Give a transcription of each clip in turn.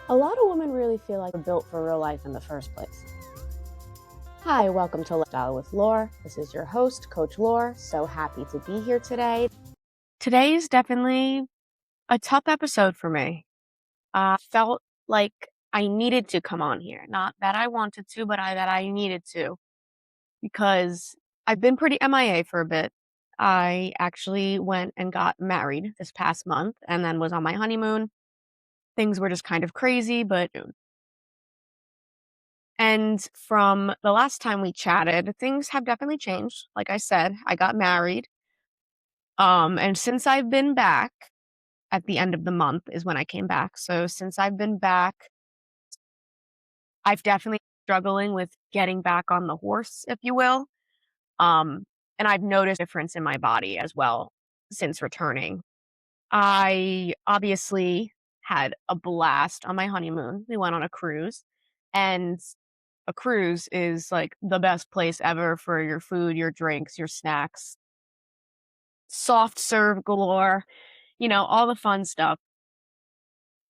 A lot of women really feel like they're built for real life in the first place. Hi, welcome to Lifestyle with Lore. This is your host, Coach Lore. So happy to be here today. Today is definitely a tough episode for me. I felt like I needed to come on here. Not that I wanted to, but that I needed to. Because I've been pretty MIA for a bit. I actually went and got married this past month and then was on my honeymoon. Things were just kind of crazy, but and from the last time we chatted, things have definitely changed. Like I said, I got married. And since I've been back at the end of the month is when I came back. So since I've been back, I've definitely been struggling with getting back on the horse, if you will. Um, and I've noticed a difference in my body as well since returning. I obviously had a blast on my honeymoon. We went on a cruise, and a cruise is like the best place ever for your food, your drinks, your snacks, soft serve galore, all the fun stuff.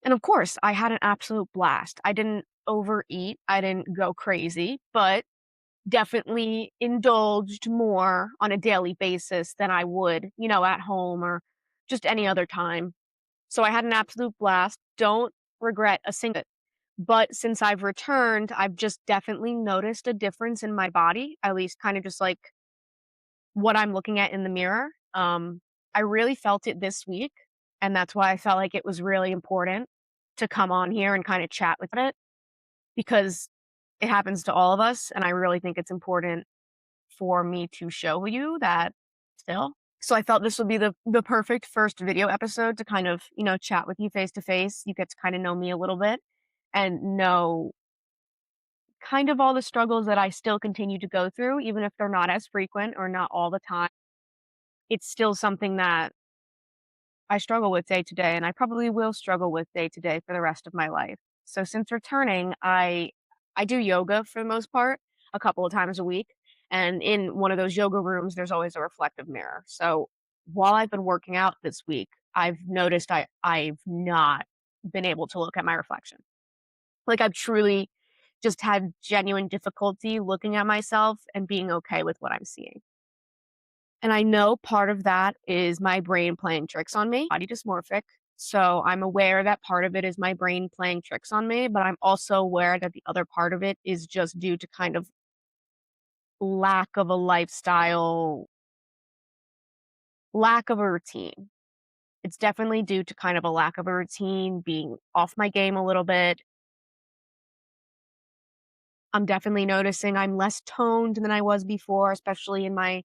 And of course, I had an absolute blast. I didn't overeat, I didn't go crazy, but definitely indulged more on a daily basis than I would, at home or just any other time. So I had an absolute blast. Don't regret a single bit. But since I've returned, I've just definitely noticed a difference in my body, at least kind of just like what I'm looking at in the mirror. I really felt it this week. And that's why I felt like it was really important to come on here and kind of chat with it because it happens to all of us. And I really think it's important for me to show you that still. So I felt this would be the perfect first video episode to kind of, chat with you face to face. You get to kind of know me a little bit and know kind of all the struggles that I still continue to go through, even if they're not as frequent or not all the time. It's still something that I struggle with day to day, and I probably will struggle with day to day for the rest of my life. So since returning, I do yoga for the most part, a couple of times a week. And in one of those yoga rooms, there's always a reflective mirror. So while I've been working out this week, I've noticed I've not been able to look at my reflection. Like I've truly just had genuine difficulty looking at myself and being okay with what I'm seeing. And I know part of that is my brain playing tricks on me, body dysmorphic. So I'm aware that part of it is my brain playing tricks on me, but I'm also aware that the other part of it is just due to kind of lack of a lifestyle, lack of a routine. It's definitely due to kind of a lack of a routine, being off my game a little bit. I'm definitely noticing I'm less toned than I was before, especially in my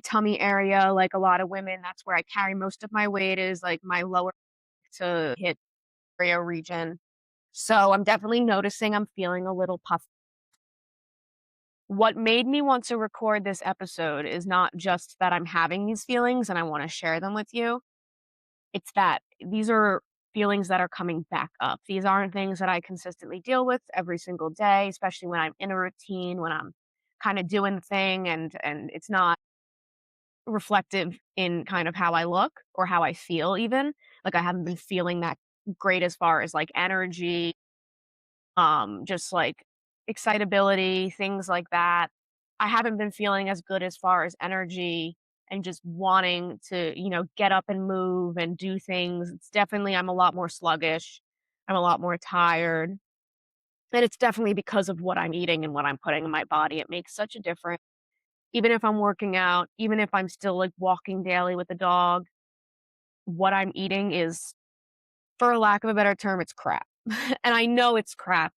tummy area. Like a lot of women, that's where I carry most of my weight is like my lower to hit area region. So I'm definitely noticing I'm feeling a little puffy. What made me want to record this episode is not just that I'm having these feelings and I want to share them with you. It's that these are feelings that are coming back up. These aren't things that I consistently deal with every single day, especially when I'm in a routine, when I'm kind of doing the thing and it's not reflective in kind of how I look or how I feel even. Like I haven't been feeling that great as far as like energy, just like excitability, things like that. I haven't been feeling as good as far as energy and just wanting to, get up and move and do things. It's definitely, I'm a lot more sluggish. I'm a lot more tired. And it's definitely because of what I'm eating and what I'm putting in my body. It makes such a difference. Even if I'm working out, even if I'm still like walking daily with the dog, what I'm eating is, for lack of a better term, it's crap. And I know it's crap,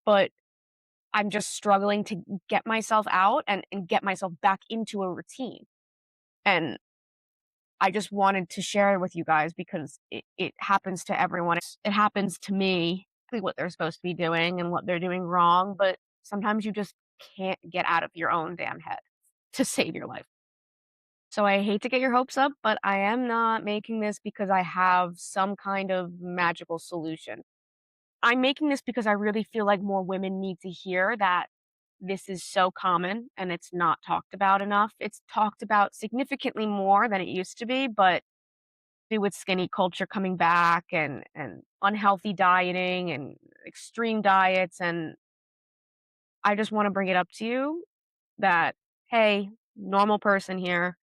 but I'm just struggling to get myself out and get myself back into a routine. And I just wanted to share it with you guys because it happens to everyone. It happens to me, what they're supposed to be doing and what they're doing wrong. But sometimes you just can't get out of your own damn head to save your life. So I hate to get your hopes up, but I am not making this because I have some kind of magical solution. I'm making this because I really feel like more women need to hear that this is so common and it's not talked about enough. It's talked about significantly more than it used to be, but with skinny culture coming back and unhealthy dieting and extreme diets, and I just wanna bring it up to you that, "Hey, normal person here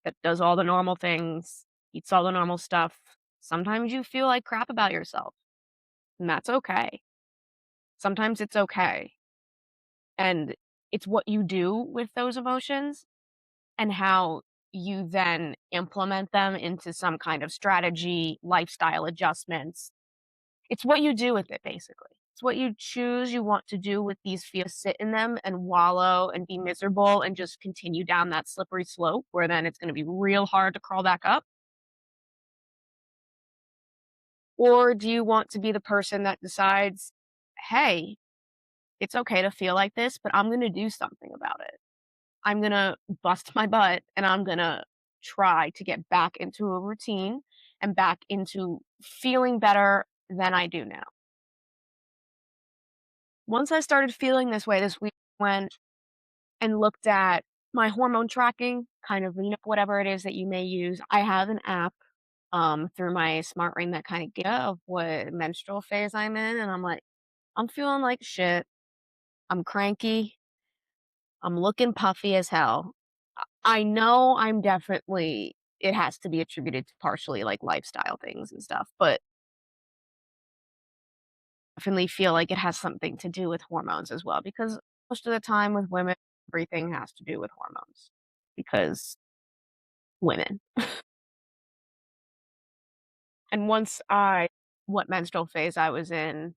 that does all the normal things, eats all the normal stuff. Sometimes you feel like crap about yourself, and that's okay. Sometimes it's okay." And it's what you do with those emotions and how you then implement them into some kind of strategy, lifestyle adjustments. It's what you do with it, basically. It's what you choose you want to do with these feelings, sit in them and wallow and be miserable and just continue down that slippery slope where then it's going to be real hard to crawl back up. Or do you want to be the person that decides, hey, it's okay to feel like this, but I'm going to do something about it. I'm going to bust my butt and I'm going to try to get back into a routine and back into feeling better than I do now. Once I started feeling this way this week, went and looked at my hormone tracking, kind of, whatever it is that you may use. I have an app through my smart ring that kind of what menstrual phase I'm in. And I'm like, I'm feeling like shit. I'm cranky. I'm looking puffy as hell. I know I'm definitely it has to be attributed to partially, like, lifestyle things and stuff, but I definitely feel like it has something to do with hormones as well, because most of the time with women, everything has to do with hormones because women. And once I what menstrual phase I was in,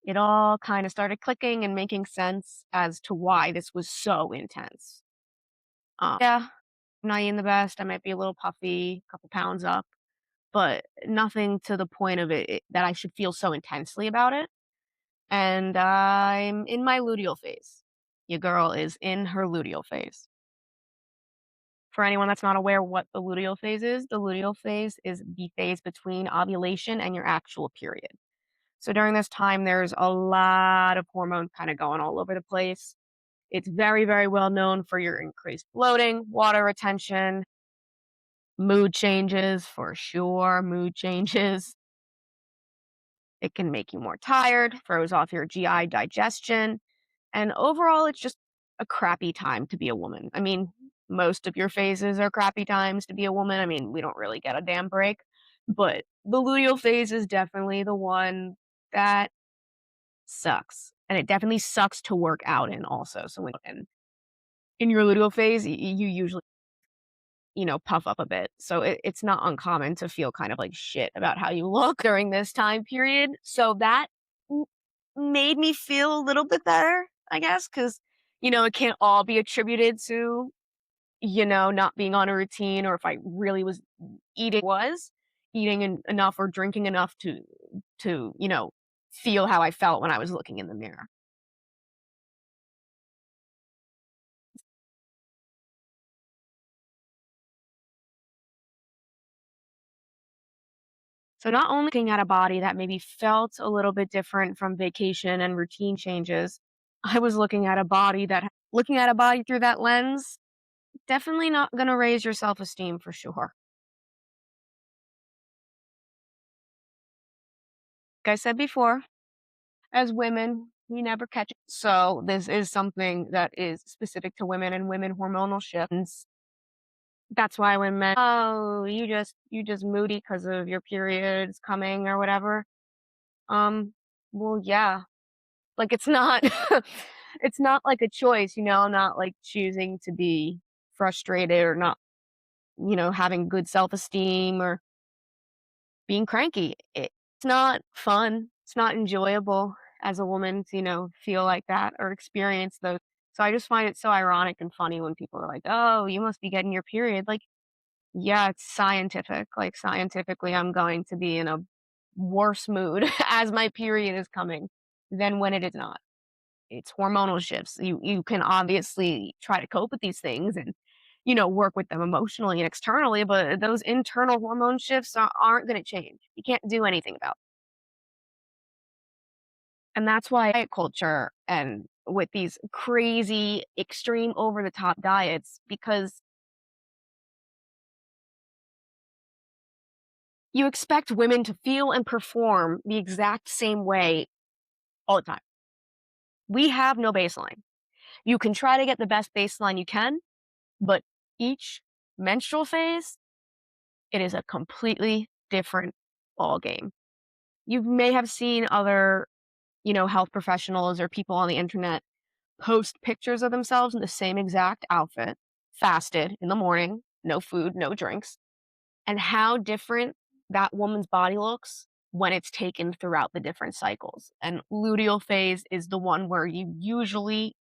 it all kinda started clicking and making sense as to why this was so intense. Yeah, I'm not eating the best, I might be a little puffy, a couple pounds up, but nothing to the point of it that I should feel so intensely about it, and I'm in my luteal phase. Your girl is in her luteal phase. For anyone that's not aware what the luteal phase is the phase between ovulation and your actual period. So during this time, there's a lot of hormones kinda going all over the place. It's very, very well known for your increased bloating, water retention, mood changes for sure, mood changes. It can make you more tired, throws off your GI digestion, and overall, it's just a crappy time to be a woman. I mean, most of your phases are crappy times to be a woman. I mean, we don't really get a damn break, but the luteal phase is definitely the one that sucks, and it definitely sucks to work out in also. So when in your luteal phase, you usually puff up a bit. So it's not uncommon to feel kind of like shit about how you look during this time period. So that m- made me feel a little bit better, I guess, because, it can't all be attributed to, not being on a routine or if I really was eating enough or drinking enough to feel how I felt when I was looking in the mirror. So not only looking at a body that maybe felt a little bit different from vacation and routine changes, I was looking at a body through that lens, definitely not going to raise your self-esteem for sure. Like I said before, as women, we never catch it. So this is something that is specific to women and women hormonal shifts. That's why when men, oh, you just moody because of your periods coming or whatever. Well, yeah, like, it's not it's not like a choice, I'm not, like, choosing to be frustrated or not, having good self-esteem or being cranky. It's not fun. It's not enjoyable as a woman to, feel like that or experience those. So I just find it so ironic and funny when people are like, "Oh, you must be getting your period." Like, yeah, it's scientific. Like, scientifically, I'm going to be in a worse mood as my period is coming than when it is not. It's hormonal shifts. You can obviously try to cope with these things and, work with them emotionally and externally, but those internal hormone shifts aren't going to change. You can't do anything about. And that's why diet culture and with these crazy, extreme, over the top diets, because you expect women to feel and perform the exact same way all the time. We have no baseline. You can try to get the best baseline you can, but each menstrual phase, it is a completely different ball game. You may have seen other, health professionals or people on the internet post pictures of themselves in the same exact outfit, fasted in the morning, no food, no drinks, and how different that woman's body looks when it's taken throughout the different cycles. And luteal phase is the one where you usually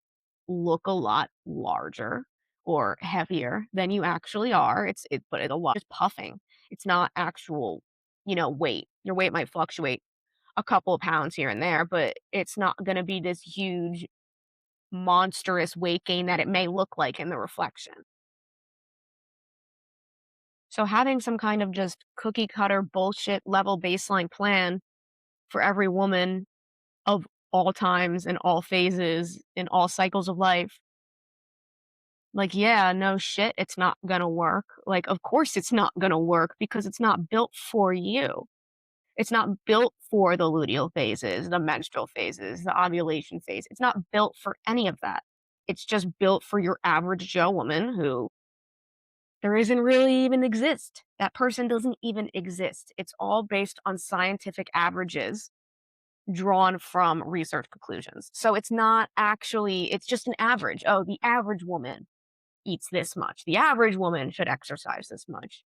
look a lot larger or heavier than you actually are. But a lot is puffing. It's not actual, weight. Your weight might fluctuate a couple of pounds here and there, but it's not going to be this huge, monstrous weight gain that it may look like in the reflection. So having some kind of just cookie cutter bullshit level baseline plan for every woman of all times and all phases in all cycles of life, like, yeah, no shit, it's not gonna work. Like, of course it's not gonna work because it's not built for you. It's not built for the luteal phases, the menstrual phases, the ovulation phase. It's not built for any of that. It's just built for your average Joe woman who there isn't really even exist. That person doesn't even exist. It's all based on scientific averages drawn from research conclusions. So it's not actually, it's just an average. Oh, the average woman eats this much. The average woman should exercise this much.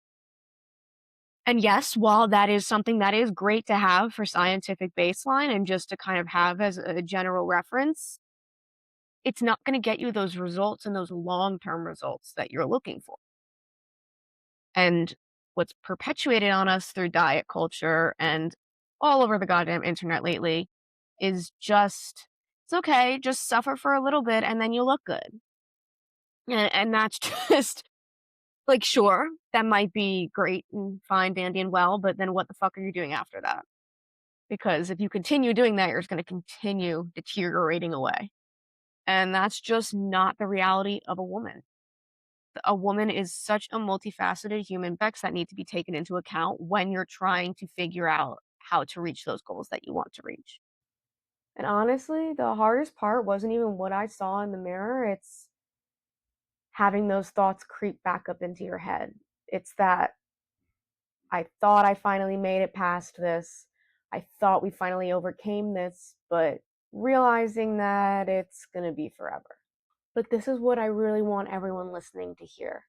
And yes, while that is something that is great to have for scientific baseline and just to kind of have as a general reference, it's not going to get you those results and those long term results that you're looking for. And what's perpetuated on us through diet culture and all over the goddamn internet lately is just, it's okay, just suffer for a little bit and then you look good. And that's just like, sure, that might be great and fine, dandy, and well, but then what the fuck are you doing after that? Because if you continue doing that, you're just going to continue deteriorating away. And that's just not the reality of a woman. A woman is such a multifaceted human being that need to be taken into account when you're trying to figure out how to reach those goals that you want to reach. And honestly, the hardest part wasn't even what I saw in the mirror. It's having those thoughts creep back up into your head. It's that I thought I finally made it past this. I thought we finally overcame this, but realizing that it's going to be forever. But this is what I really want everyone listening to hear.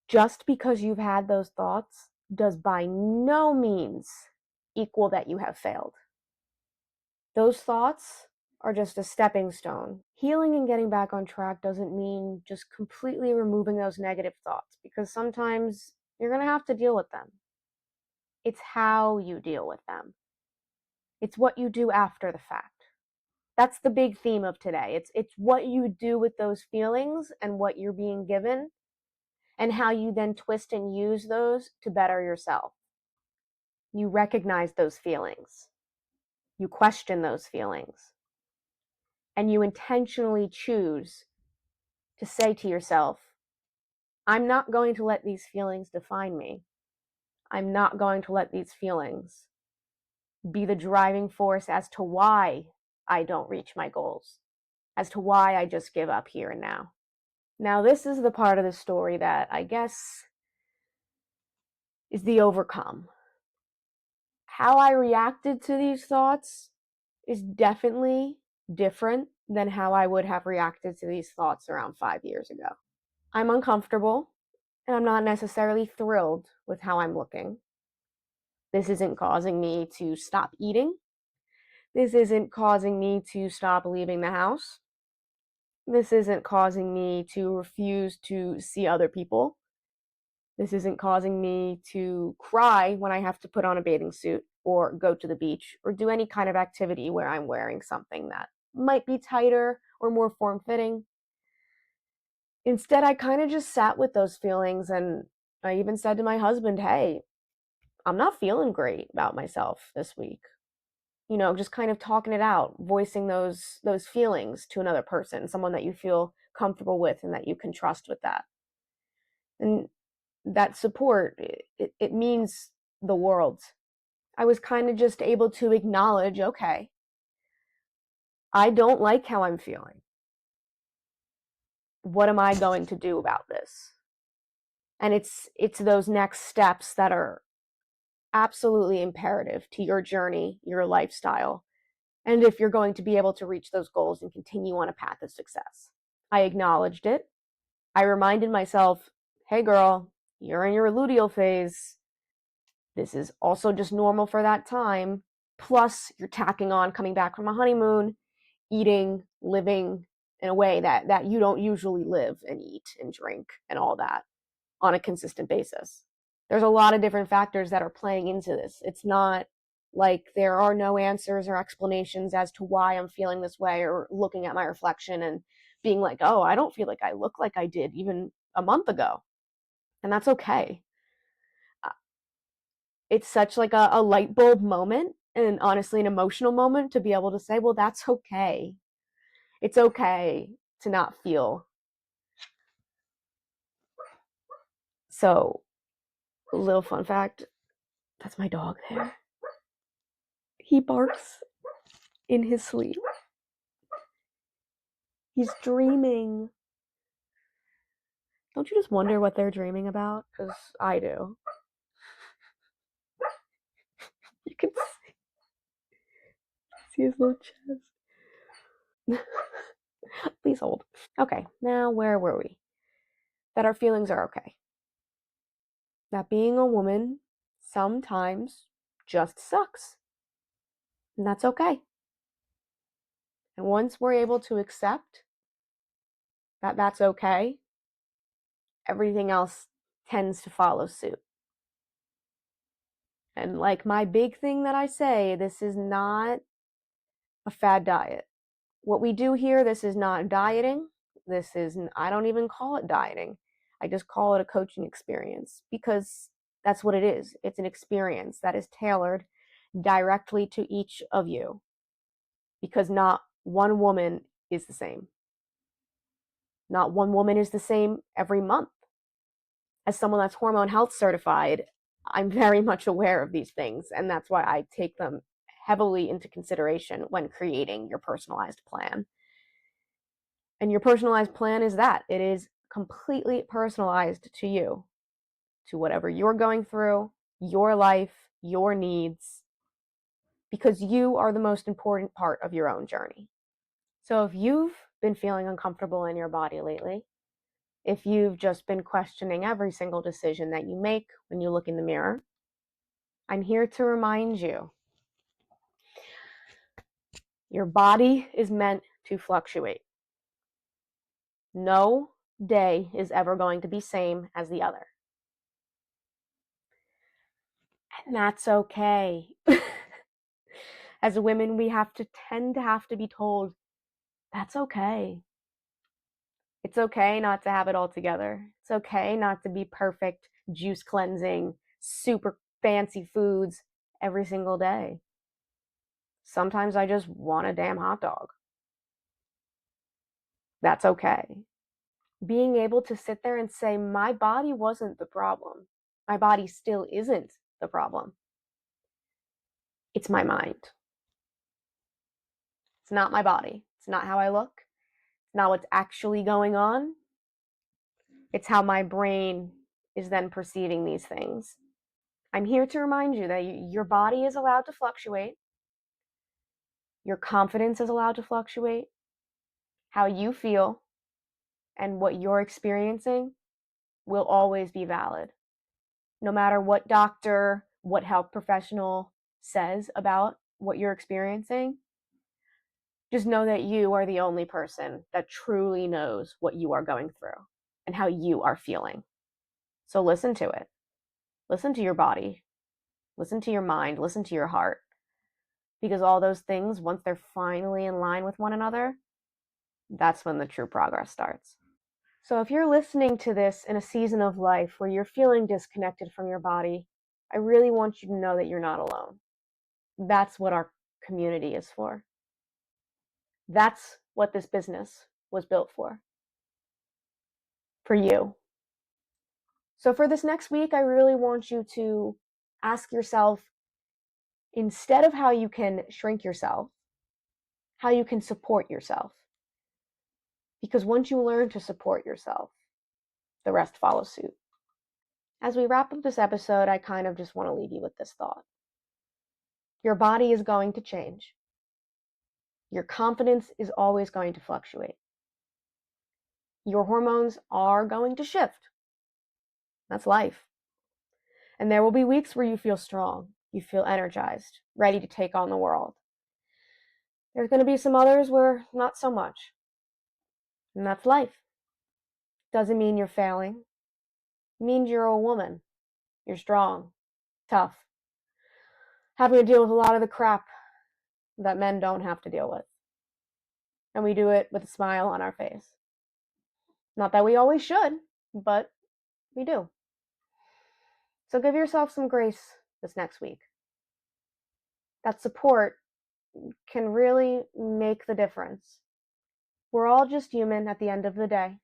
Just because you've had those thoughts does by no means equal that you have failed. Those thoughts are just a stepping stone. Healing and getting back on track doesn't mean just completely removing those negative thoughts, because sometimes you're going to have to deal with them. It's how you deal with them. It's what you do after the fact. That's the big theme of today. It's what you do with those feelings and what you're being given, and how you then twist and use those to better yourself. You recognize those feelings. You question those feelings. And you intentionally choose to say to yourself, I'm not going to let these feelings define me. I'm not going to let these feelings be the driving force as to why I don't reach my goals, as to why I just give up here and now. Now, this is the part of the story that I guess is the overcome. How I reacted to these thoughts is definitely different than how I would have reacted to these thoughts around 5 years ago. I'm uncomfortable, and I'm not necessarily thrilled with how I'm looking. This isn't causing me to stop eating. This isn't causing me to stop leaving the house. This isn't causing me to refuse to see other people. This isn't causing me to cry when I have to put on a bathing suit or go to the beach or do any kind of activity where I'm wearing something that might be tighter or more form-fitting. Instead, I kind of just sat with those feelings, and I even said to my husband, hey, I'm not feeling great about myself this week. Just kind of talking it out, voicing those feelings to another person, someone that you feel comfortable with and that you can trust with that. And that support, it means the world. I was kind of just able to acknowledge, okay, I don't like how I'm feeling. What am I going to do about this? And it's those next steps that are absolutely imperative to your journey, your lifestyle, and if you're going to be able to reach those goals and continue on a path of success. I acknowledged it. I reminded myself, hey girl, you're in your luteal phase. This is also just normal for that time. Plus, you're tacking on coming back from a honeymoon, eating, living in a way that you don't usually live and eat and drink and all that on a consistent basis. There's a lot of different factors that are playing into this. It's not like there are no answers or explanations as to why I'm feeling this way, or looking at my reflection and being like, oh, I don't feel like I look like I did even a month ago. And that's okay. It's such like a light bulb moment, and honestly an emotional moment, to be able to say, well, that's okay. It's okay to not feel. So, a little fun fact, that's my dog there. He barks in his sleep. He's dreaming. Don't you just wonder what they're dreaming about? Because I do. You can see his little chest. Please hold. Okay, now where were we? That our feelings are okay. That being a woman sometimes just sucks. And that's okay. And once we're able to accept that that's okay, everything else tends to follow suit. And like my big thing that I say, this is not a fad diet. What we do here, this is not dieting. This is, I don't even call it dieting. I just call it a coaching experience, because that's what it is. It's an experience that is tailored directly to each of you, because not one woman is the same. Not one woman is the same every month. As someone that's hormone health certified, I'm very much aware of these things, and that's why I take them heavily into consideration when creating your personalized plan. And your personalized plan is that it is completely personalized to you, to whatever you're going through, your life, your needs, because you are the most important part of your own journey. So if you've been feeling uncomfortable in your body lately, if you've just been questioning every single decision that you make when you look in the mirror, I'm here to remind you, your body is meant to fluctuate. No day is ever going to be same as the other. And that's okay. As women, we tend to have to be told, that's okay. It's okay not to have it all together. It's okay not to be perfect, juice cleansing, super fancy foods every single day. Sometimes I just want a damn hot dog. That's okay. Being able to sit there and say, my body wasn't the problem. My body still isn't the problem. It's my mind. It's not my body. It's not how I look. It's not what's actually going on. It's how my brain is then perceiving these things. I'm here to remind you that your body is allowed to fluctuate. Your confidence is allowed to fluctuate. How you feel and what you're experiencing will always be valid. No matter what doctor, what health professional says about what you're experiencing, just know that you are the only person that truly knows what you are going through and how you are feeling. So listen to it. Listen to your body. Listen to your mind. Listen to your heart. Because all those things, once they're finally in line with one another, that's when the true progress starts. So if you're listening to this in a season of life where you're feeling disconnected from your body, I really want you to know that you're not alone. That's what our community is for. That's what this business was built for you. So for this next week, I really want you to ask yourself, instead of how you can shrink yourself, how you can support yourself. Because once you learn to support yourself, the rest follows suit. As we wrap up this episode, I kind of just want to leave you with this thought. Your body is going to change. Your confidence is always going to fluctuate. Your hormones are going to shift. That's life. And there will be weeks where you feel strong, you feel energized, ready to take on the world. There's going to be some others where not so much. And that's life. Doesn't mean you're failing. It means you're a woman. You're strong, tough, having to deal with a lot of the crap that men don't have to deal with. And we do it with a smile on our face. Not that we always should, but we do. So give yourself some grace this next week. That support can really make the difference. We're all just human at the end of the day.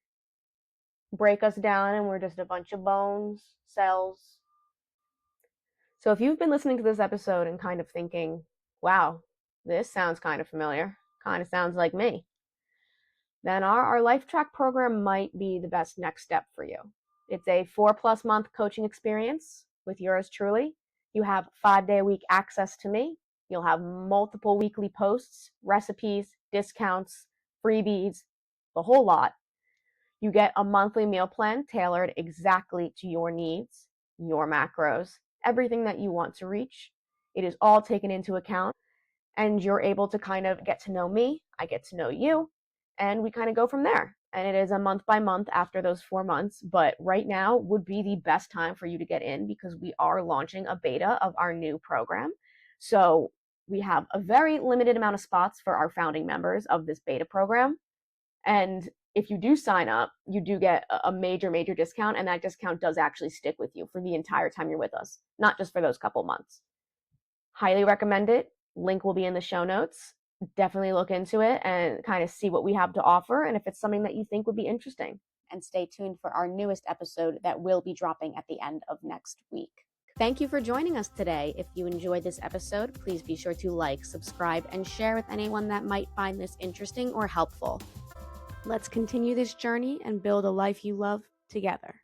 Break us down and we're just a bunch of bones, cells. So if you've been listening to this episode and kind of thinking, wow, this sounds kind of familiar, kind of sounds like me, then our LifeTracc program might be the best next step for you. It's a 4+ month coaching experience with yours truly. You have 5-day-a-week access to me. You'll have multiple weekly posts, recipes, discounts, freebies, the whole lot. You get a monthly meal plan tailored exactly to your needs, your macros, everything that you want to reach. It is all taken into account, and you're able to kind of get to know me. I get to know you, and we kind of go from there. And it is a month by month after those 4 months, but right now would be the best time for you to get in because we are launching a beta of our new program. So we have a very limited amount of spots for our founding members of this beta program. And if you do sign up, you do get a major discount, and that discount does actually stick with you for the entire time you're with us, not just for those couple months. Highly recommend it. Link will be in the show notes. Definitely look into it and kind of see what we have to offer and if it's something that you think would be interesting. And stay tuned for our newest episode that will be dropping at the end of next week. Thank you for joining us today. If you enjoyed this episode, please be sure to like, subscribe, and share with anyone that might find this interesting or helpful. Let's continue this journey and build a life you love together.